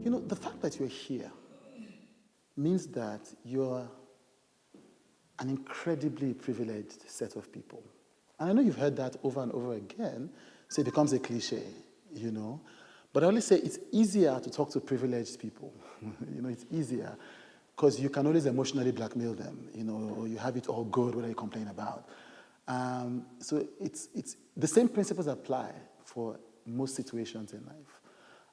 You know, the fact that you're here means that you're an incredibly privileged set of people. And I know you've heard that over and over again, so it becomes a cliche, you know. But I always say it's easier to talk to privileged people. You know, it's easier because you can always emotionally blackmail them, you know, or you have it all good, what are you complaining about? So it's the same principles apply for most situations in life.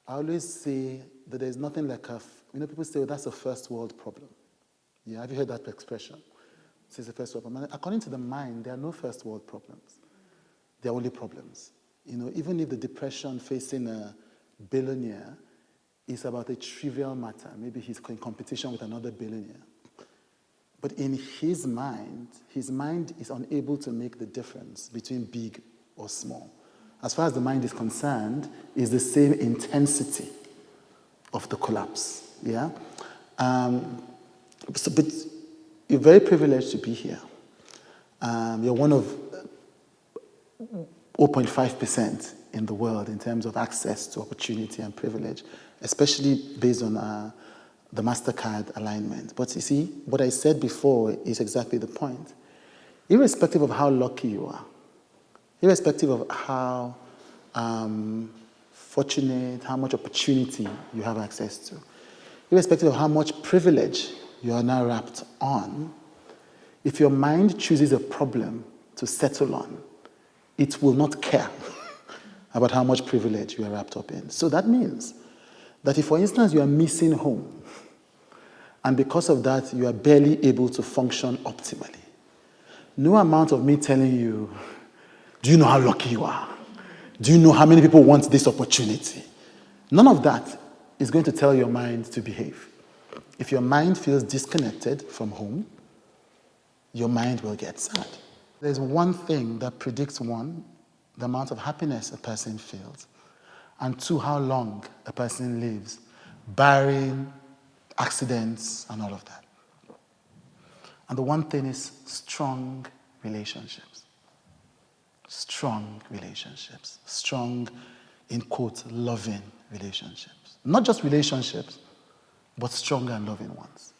I always say that there's nothing like people say, oh, that's a first world problem. Yeah, have you heard that expression? This is a first world problem. And according to the mind, there are no first world problems. There are only problems. You know, even if the depression facing a billionaire is about a trivial matter, maybe he's in competition with another billionaire. But in his mind is unable to make the difference between big or small. As far as the mind is concerned, is the same intensity of the collapse. Yeah? But you're very privileged to be here. You're one of 0.5% in the world in terms of access to opportunity and privilege, especially based on the MasterCard alignment. But you see, what I said before is exactly the point. Irrespective of how lucky you are, irrespective of how fortunate, how much opportunity you have access to, irrespective of how much privilege you are now wrapped on, if your mind chooses a problem to settle on, it will not care about how much privilege you are wrapped up in. So that means that if, for instance, you are missing home, and because of that, you are barely able to function optimally, no amount of me telling you, do you know how lucky you are? Do you know how many people want this opportunity? None of that is going to tell your mind to behave. If your mind feels disconnected from home, your mind will get sad. There's one thing that predicts, one, the amount of happiness a person feels, and two, how long a person lives, barring accidents and all of that. And the one thing is strong relationships. Strong relationships. Strong, in quotes, loving relationships. Not just relationships, but strong and loving ones.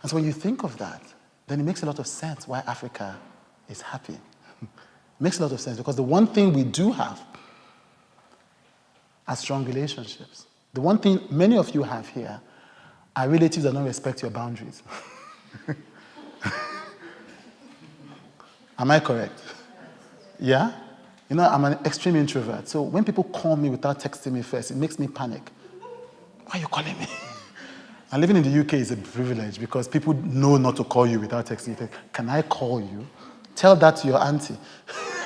And so when you think of that, then it makes a lot of sense why Africa is happy. It makes a lot of sense because the one thing we do have are strong relationships. The one thing many of you have here are relatives that don't respect your boundaries. Am I correct? Yeah? You know, I'm an extreme introvert. So when people call me without texting me first, it makes me panic. Why are you calling me? And living in the UK is a privilege because people know not to call you without texting you. Can I call you? Tell that to your auntie.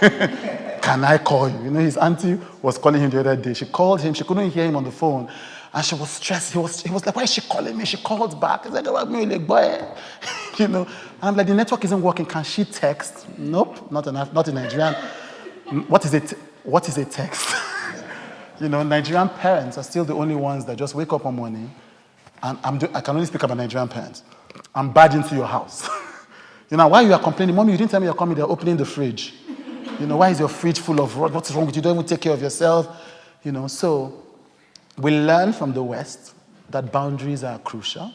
Can I call you? You know, his auntie was calling him the other day. She called him. She couldn't hear him on the phone. And she was stressed. He was like, why is she calling me? She called back. He's like, oh, boy. You know, and I'm like, the network isn't working. Can she text? Nope, not enough. Not in Nigerian. What is it? What is a text? You know, Nigerian parents are still the only ones that just wake up one morning, and I can only speak about Nigerian parents. I'm barged into your house. You know, while you are complaining, Mommy, you didn't tell me you're coming, they're opening the fridge. You know, why is your fridge full of rot? What's wrong with you? You don't even take care of yourself. You know, so we learn from the West that boundaries are crucial.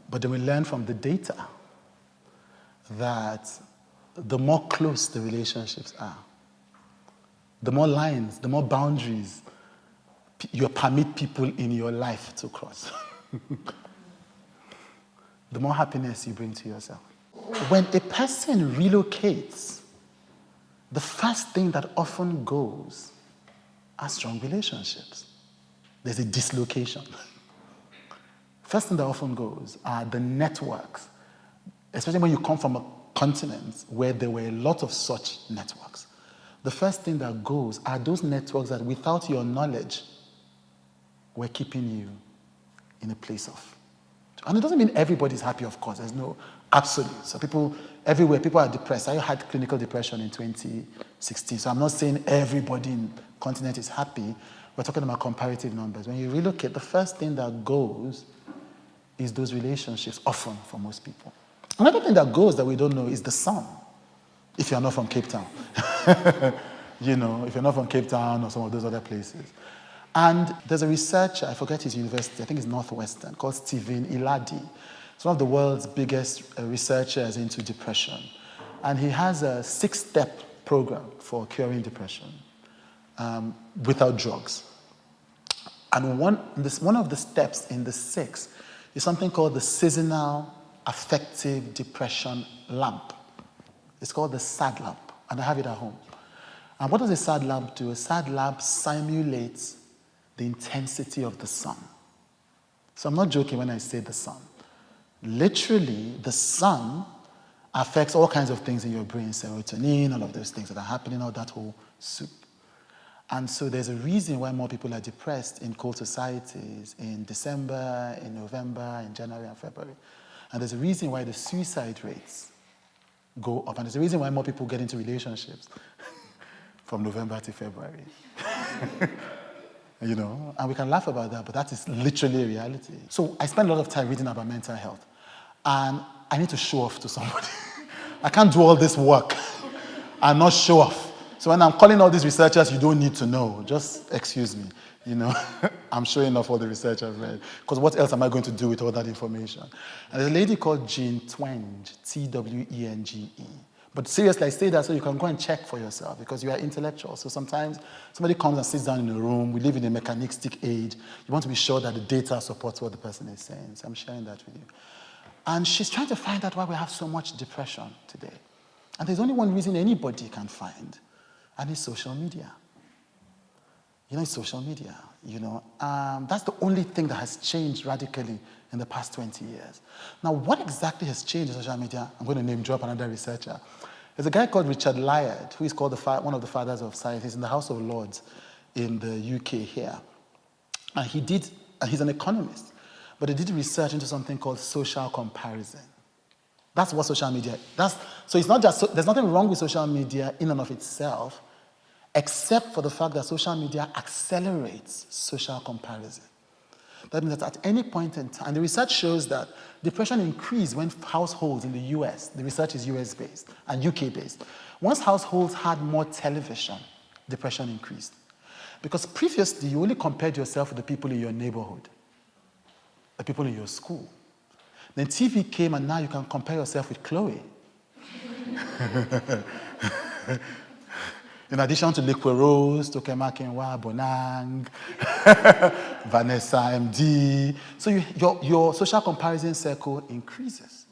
But then we learn from the data that the more close the relationships are, the more lines, the more boundaries you permit people in your life to cross, the more happiness you bring to yourself. When a person relocates, the first thing that often goes are strong relationships. There's a dislocation. First thing that often goes are the networks, especially when you come from a continent where there were a lot of such networks. The first thing that goes are those networks that without your knowledge were keeping you in a place of. And it doesn't mean everybody's happy, of course. There's no absolute. So people, everywhere, people are depressed. I had clinical depression in 2016. So I'm not saying everybody in the continent is happy. We're talking about comparative numbers. When you relocate, the first thing that goes is those relationships, often for most people. Another thing that goes that we don't know is the sun, if you're not from Cape Town. if you're not from Cape Town or some of those other places. And there's a researcher, I forget his university, I think it's Northwestern, called Stephen Iladi. He's one of the world's biggest researchers into depression. And he has a 6-step program for curing depression without drugs. And one of the steps in the 6 is something called the seasonal affective depression lamp. It's called the SAD lamp, and I have it at home. And what does a SAD lamp do? A SAD lamp simulates the intensity of the sun. So I'm not joking when I say the sun. Literally, the sun affects all kinds of things in your brain, serotonin, all of those things that are happening, all that whole soup. And so there's a reason why more people are depressed in cold societies in December, in November, in January and February. And there's a reason why the suicide rates go up. And there's a reason why more people get into relationships from November to February. And we can laugh about that, but that is literally a reality. So I spend a lot of time reading about mental health. And I need to show off to somebody. I can't do all this work and not show off. So when I'm calling all these researchers, you don't need to know. Just excuse me. I'm showing off all the research I've read. Because what else am I going to do with all that information? And there's a lady called Jean Twenge, Twenge. But seriously, I say that so you can go and check for yourself because you are intellectual. So sometimes somebody comes and sits down in a room. We live in a mechanistic age. You want to be sure that the data supports what the person is saying. So I'm sharing that with you. And she's trying to find out why we have so much depression today. And there's only one reason anybody can find, and it's social media. It's social media. That's the only thing that has changed radically in the past 20 years. Now, what exactly has changed in social media? I'm going to name drop another researcher. There's a guy called Richard Layard, who is called one of the fathers of science. He's in the House of Lords in the UK here. And he's an economist, but he did research into something called social comparison. That's what social media, so it's not just, there's nothing wrong with social media in and of itself, except for the fact that social media accelerates social comparison. That means that at any point in time, and the research shows that depression increased when households in the US, the research is US-based and UK-based. Once households had more television, depression increased. Because previously, you only compared yourself with the people in your neighborhood, the people in your school. Then TV came, and now you can compare yourself with Chloe. In addition to Lekwe Rose, Tokema Kenwa, Bonang, Vanessa MD. So your social comparison circle increases.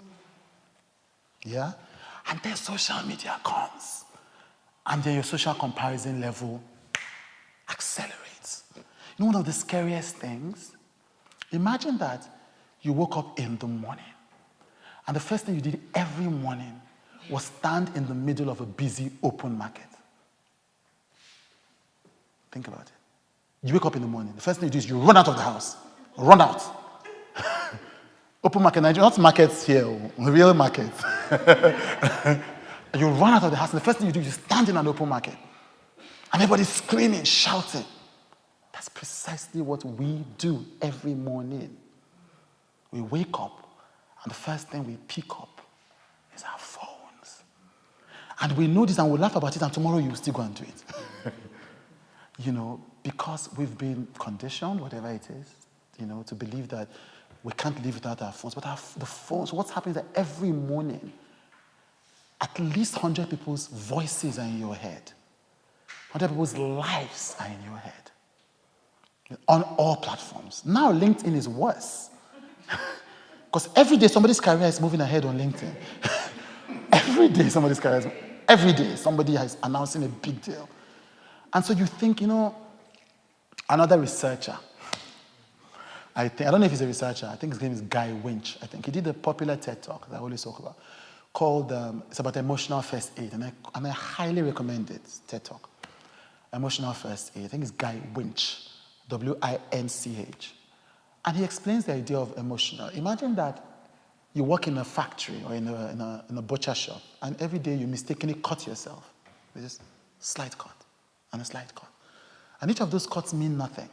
Yeah? And then social media comes. And then your social comparison level accelerates. One of the scariest things, imagine that you woke up in the morning, and the first thing you did every morning was stand in the middle of a busy open market. Think about it. You wake up in the morning, the first thing you do is you run out of the house. Run out. Open market, Nigeria, not markets here, real markets. You run out of the house, and the first thing you do is you stand in an open market. And everybody's screaming, shouting. That's precisely what we do every morning. We wake up, and the first thing we pick up is our phones. And we know this, and we laugh about it, and tomorrow you'll still go and do it. Because we've been conditioned, whatever it is, to believe that we can't live without our phones. But the phones, what's happening is that every morning, at least 100 people's voices are in your head. 100 people's lives are in your head. On all platforms. Now LinkedIn is worse. Because every day somebody's career is moving ahead on LinkedIn. Every day somebody is announcing a big deal. And so you think, another researcher, I don't know if he's a researcher, I think his name is Guy Winch, I think. He did a popular TED Talk that I always talk about, called, it's about emotional first aid, and I highly recommend it, TED Talk. Emotional first aid, I think it's Guy Winch, W-I-N-C-H. And he explains the idea of emotional. Imagine that you work in a factory or in a butcher shop, and every day you mistakenly cut yourself. With just slight cut and a slight cut. And each of those cuts mean nothing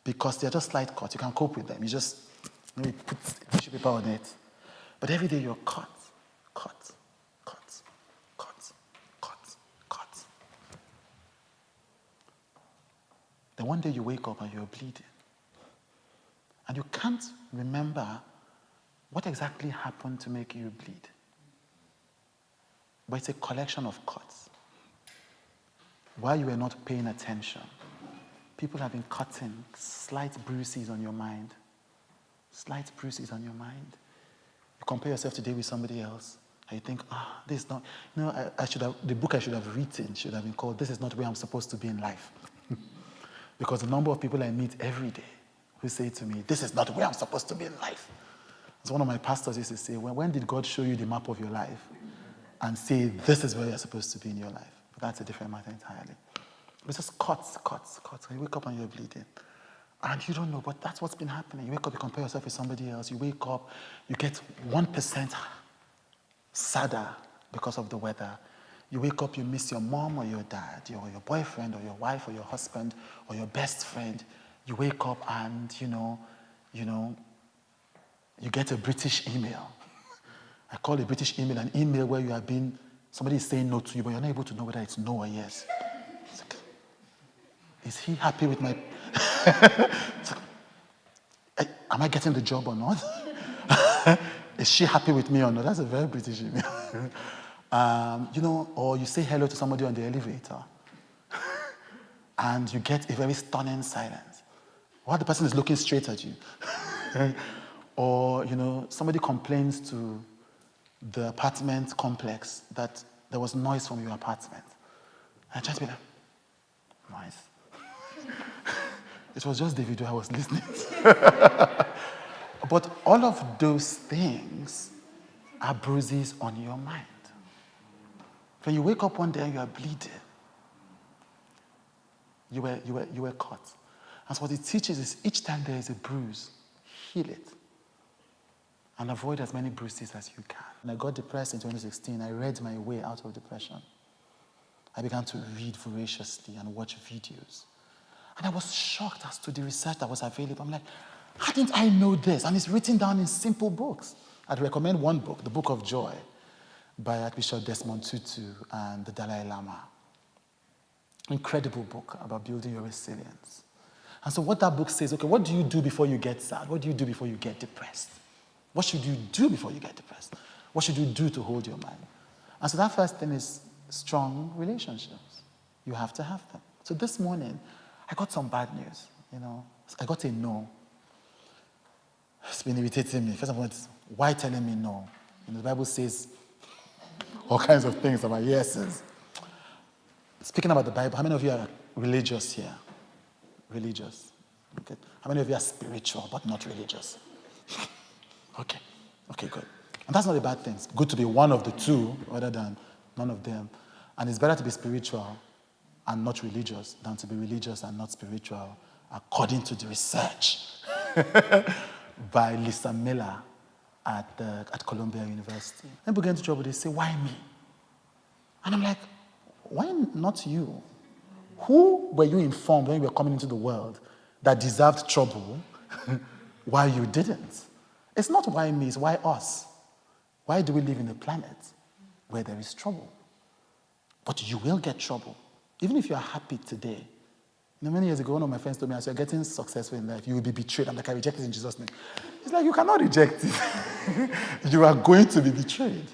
because they're just slight cuts. You can cope with them. You just maybe put tissue paper on it. But every day you're cut. Then one day you wake up and you're bleeding. And you can't remember what exactly happened to make you bleed. But it's a collection of cuts. While you were not paying attention, people have been cutting slight bruises on your mind. Slight bruises on your mind. You compare yourself today with somebody else, and you think, this is not, the book I should have written should have been called, This Is Not Where I'm Supposed to Be in Life. Because the number of people I meet every day who say to me, this is not where I'm supposed to be in life. As one of my pastors used to say, when did God show you the map of your life and say, this is where you're supposed to be in your life? But that's a different matter entirely. It's just cuts. And you wake up and you're bleeding. And you don't know, but that's what's been happening. You wake up, you compare yourself with somebody else. You wake up, you get 1% sadder because of the weather. You wake up, you miss your mom or your dad, or your boyfriend or your wife or your husband or your best friend. You wake up and, you get a British email. I call a British email an email where you have been, somebody is saying no to you, but you're not able to know whether it's no or yes. It's like, is he happy with my... Am I getting the job or not? Is she happy with me or not? That's a very British email. Or you say hello to somebody on the elevator and you get a very stunning silence. While the person is looking straight at you. Or, somebody complains to the apartment complex that there was noise from your apartment. I try to be like, noise. It was just the video I was listening to. But all of those things are bruises on your mind. When you wake up one day and you are bleeding, you were caught. And so what it teaches is each time there is a bruise, heal it. And avoid as many bruises as you can. When I got depressed in 2016, I read my way out of depression. I began to read voraciously and watch videos. And I was shocked as to the research that was available. I'm like, how didn't I know this? And it's written down in simple books. I'd recommend one book, The Book of Joy, by Archbishop Desmond Tutu and the Dalai Lama. Incredible book about building your resilience. And so what that book says, okay, what do you do before you get sad? What do you do before you get depressed? What should you do before you get depressed? What should you do to hold your mind? And so that first thing is strong relationships. You have to have them. So this morning, I got some bad news, I got a no. It's been irritating me. First of all, why telling me no? The Bible says all kinds of things about yeses. Speaking about the Bible, how many of you are religious here? Religious. Okay. How many of you are spiritual but not religious? Okay, good. And that's not a bad thing. It's good to be one of the two rather than none of them. And it's better to be spiritual and not religious than to be religious and not spiritual, according to the research by Lisa Miller at Columbia University. Then we get into trouble, they say, why me? And I'm like, why not you? Who were you informed when you were coming into the world that deserved trouble while you didn't? It's not why me, it's why us. Why do we live in a planet where there is trouble? But you will get trouble. Even if you're happy today. Many years ago, one of my friends told me, as you're getting successful in life, you will be betrayed. I'm like, I reject it in Jesus' name. He's like, you cannot reject it. You are going to be betrayed.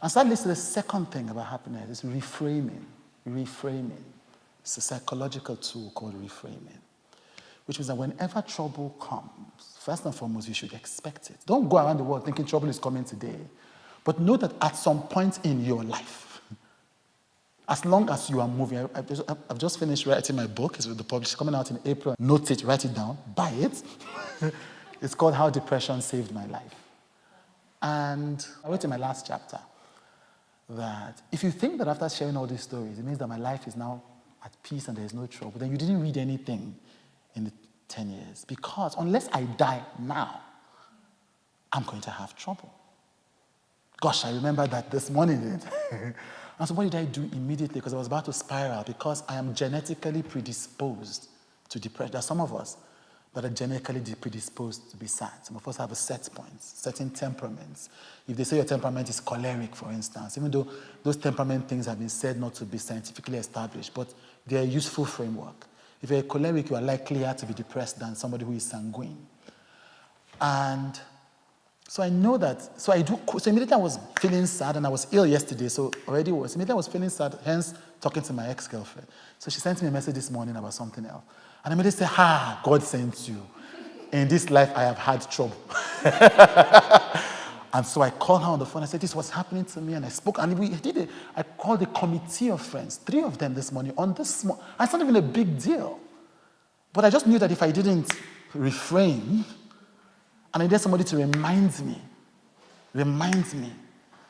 And so that leads to the second thing about happiness, is reframing. Reframing. It's a psychological tool called reframing, which means that whenever trouble comes, first and foremost, you should expect it. Don't go around the world thinking trouble is coming today. But know that at some point in your life, as long as you are moving, I've just finished writing my book. It's with the publisher, coming out in April. Note it, write it down, buy it. It's called How Depression Saved My Life. And I wrote in my last chapter that if you think that after sharing all these stories, it means that my life is now at peace and there is no trouble, then you didn't read anything in the 10 years. Because unless I die now, I'm going to have trouble. Gosh, I remember that this morning. And so what did I do immediately? Because I was about to spiral, because I am genetically predisposed to depression. There are some of us that are genetically predisposed to be sad. Some of us have a set points, certain temperaments. If they say your temperament is choleric, for instance, even though those temperament things have been said not to be scientifically established, but they're a useful framework. If you're a choleric, you are likelier to be depressed than somebody who is sanguine. And so I know that, so immediately I was feeling sad, and I was ill yesterday, so immediately I was feeling sad, hence talking to my ex-girlfriend. So she sent me a message this morning about something else. And I immediately said, God sent you. In this life, I have had trouble. And so I called her on the phone. I said, this is what's happening to me. And I spoke, and we did it. I called a committee of friends, 3 of them this morning, on this small, and it's not even a big deal. But I just knew that if I didn't reframe, and I needed somebody to remind me.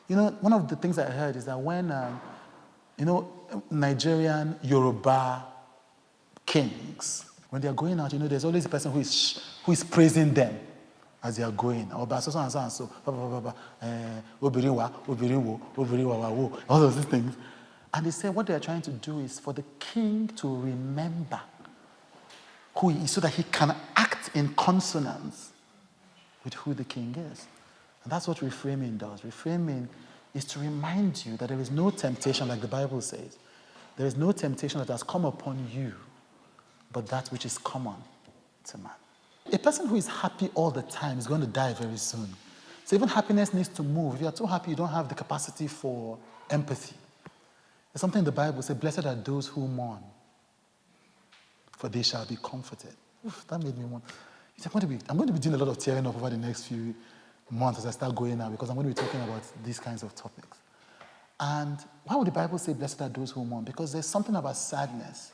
You know, one of the things I heard is that when, Nigerian Yoruba kings, when they're going out, there's always a person who is praising them as they are going. All those things. And they say what they are trying to do is for the king to remember who he is so that he can act in consonance with who the king is. And that's what reframing does. Reframing is to remind you that there is no temptation, like the Bible says. There is no temptation that has come upon you, but that which is common to man. A person who is happy all the time is going to die very soon. So even happiness needs to move. If you are too happy, you don't have the capacity for empathy. There's something in the Bible says, blessed are those who mourn, for they shall be comforted. Oof, that made me want. I'm going to be doing a lot of tearing up over the next few months as I start going now, because I'm going to be talking about these kinds of topics. And why would the Bible say, blessed are those who mourn? Because there's something about sadness.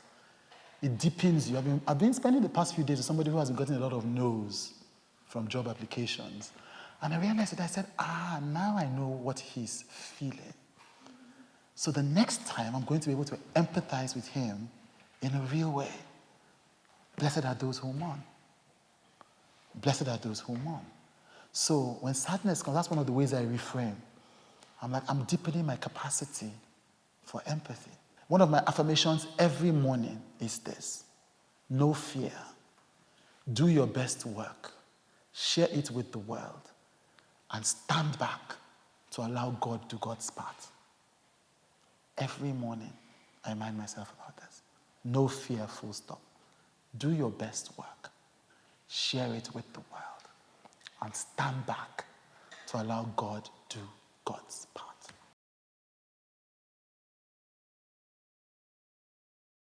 It deepens you. I've been spending the past few days with somebody who has been getting a lot of no's from job applications. And I realized it. I said, now I know what he's feeling. So the next time, I'm going to be able to empathize with him in a real way. Blessed are those who mourn. Blessed are those who mourn. So when sadness comes, that's one of the ways I reframe. I'm deepening my capacity for empathy. One of my affirmations every morning is this: no fear. Do your best work. Share it with the world. And stand back to allow God to do God's part. Every morning, I remind myself about this. No fear, full stop. Do your best work. Share it with the world. And stand back to allow God to do God's part.